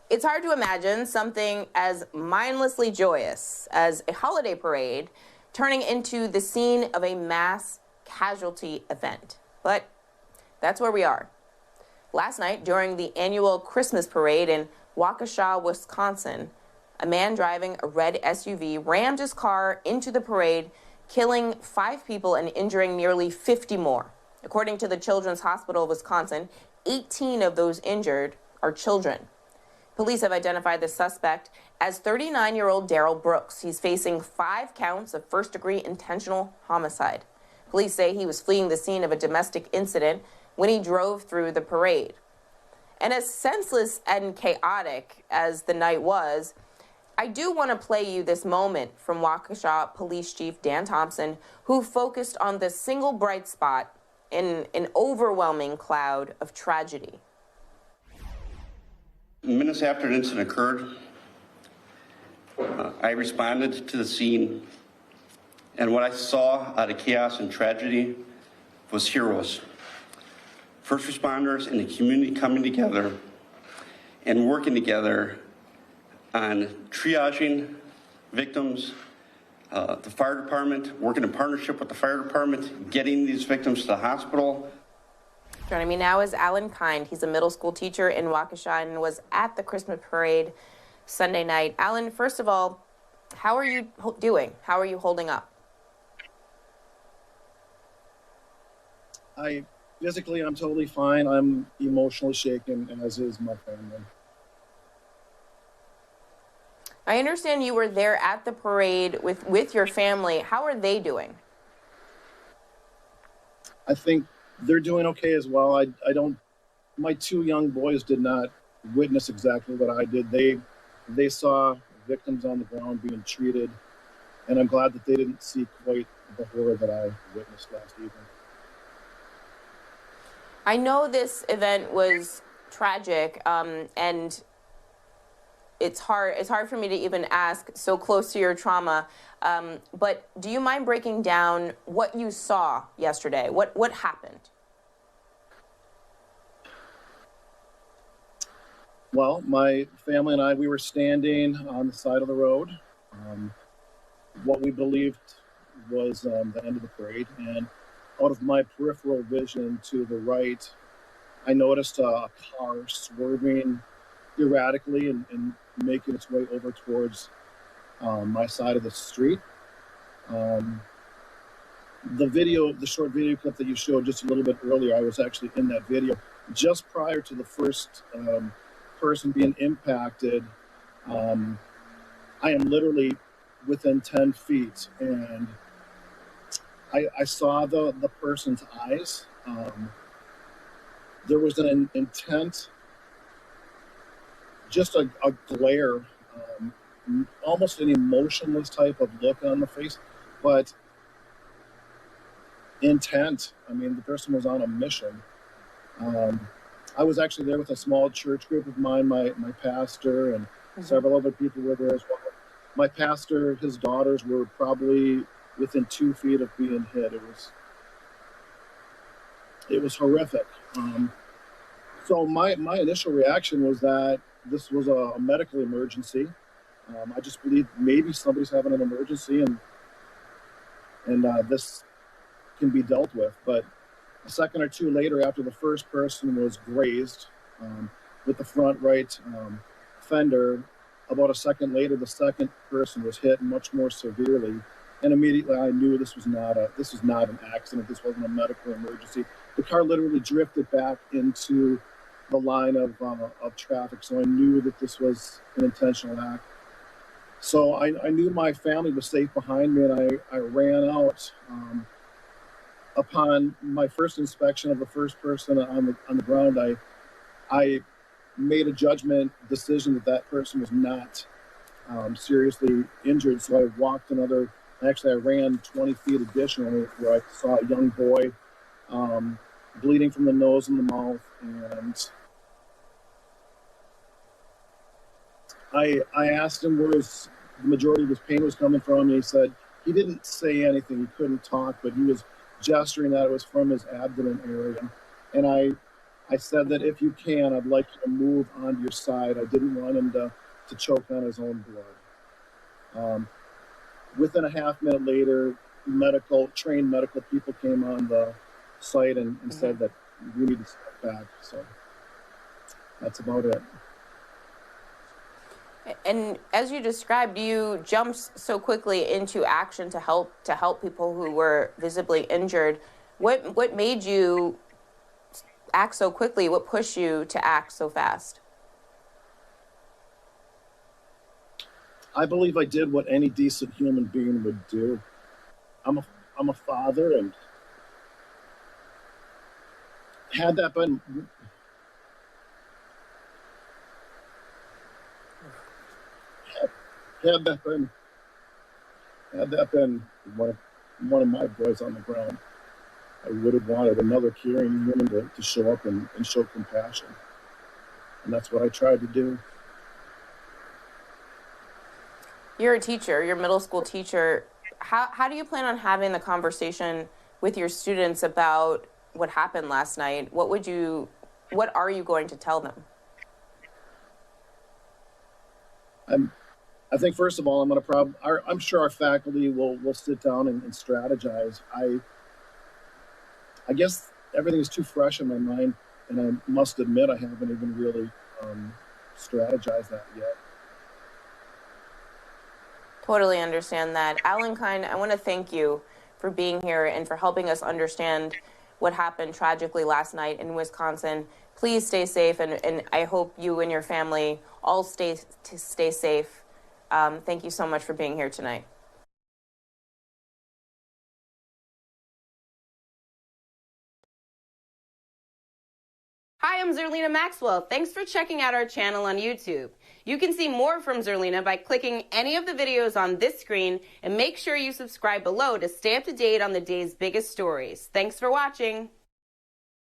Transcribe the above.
It's hard to imagine something as mindlessly joyous as a holiday parade turning into the scene of a mass casualty event. But that's where we are. Last night, during the annual Christmas parade in Waukesha, Wisconsin, a man driving a red SUV rammed his car into the parade, killing 5 people and injuring nearly 50 more. According to the Children's Hospital of Wisconsin, 18 of those injured are children. Police have identified the suspect as 39-year-old Daryl Brooks. He's facing 5 counts of first-degree intentional homicide. Police say he was fleeing the scene of a domestic incident when he drove through the parade. And as senseless and chaotic as the night was, I do want to play you this moment from Waukesha Police Chief Dan Thompson, who focused on the single bright spot in an overwhelming cloud of tragedy. Minutes after the incident occurred, I responded to the scene, and what I saw out of chaos and tragedy was heroes. First responders and the community coming together and working together on triaging victims, the fire department, working in partnership with the fire department, getting these victims to the hospital. Joining me now is Alan Kind. He's a middle school teacher in Waukesha and was at the Christmas parade Sunday night. Alan, first of all, how are you doing? How are you holding up? Physically, I'm totally fine. I'm emotionally shaken, as is my family. I understand you were there at the parade with your family. How are they doing? I think they're doing okay as well. My 2 young boys did not witness exactly what I did. They saw victims on the ground being treated, and I'm glad that they didn't see quite the horror that I witnessed last evening. I know this event was tragic, and it's hard for me to even ask so close to your trauma, but do you mind breaking down what you saw yesterday? What happened? Well, my family and I, we were standing on the side of the road, what we believed was the end of the parade, and out of my peripheral vision to the right, I noticed a car swerving erratically and making its way over towards my side of the street. The short video clip that you showed just a little bit earlier, I was actually in that video. Just prior to the first person being impacted, I am literally within 10 feet, and I saw the person's eyes. There was an intent, just a glare, almost an emotionless type of look on the face, but intent. I mean, the person was on a mission. I was actually there with a small church group of mine. My pastor and several other people were there as well. My pastor, his daughters were probably within 2 feet of being hit. It was horrific. So my initial reaction was that this was a medical emergency. I just believe maybe somebody's having an emergency and this can be dealt with. But a second or two later, after the first person was grazed with the front right fender, about a second later, the second person was hit much more severely. And immediately I knew this was not an accident. This wasn't a medical emergency. The car literally drifted back into the line of traffic. So I knew that this was an intentional act. So I knew my family was safe behind me, and I ran out. Upon my first inspection of the first person on the ground, I made a judgment decision that person was not seriously injured. So I walked I ran 20 feet additionally, where I saw a young boy bleeding from the nose and the mouth, and I asked him where the majority of his pain was coming from, and he said he didn't say anything. He couldn't talk, but he was gesturing that it was from his abdomen area. And I said that if you can, I'd like you to move onto your side. I didn't want him to choke on his own blood. Within a half minute later, trained medical people came on the site and said that we need to step back. So that's about it. And as you described, you jumped so quickly into action to help people who were visibly injured. What made you act so quickly? What pushed you to act so fast? I believe I did what any decent human being would do. I'm a father, and had that been had that been one of my boys on the ground, I would have wanted another caring human to show up and show compassion. And that's what I tried to do. You're a teacher, you're a middle school teacher. How do you plan on having the conversation with your students about what happened last night? What are you going to tell them? I think first of all, I'm sure our faculty will sit down and strategize. I guess everything is too fresh in my mind, and I must admit I haven't even really strategized that yet. Totally understand that. Alan Kine, I want to thank you for being here and for helping us understand what happened tragically last night in Wisconsin. Please stay safe, and I hope you and your family all stay safe. Thank you so much for being here tonight. Hi, I'm Zerlina Maxwell. Thanks for checking out our channel on YouTube. You can see more from Zerlina by clicking any of the videos on this screen, and make sure you subscribe below to stay up to date on the day's biggest stories. Thanks for watching.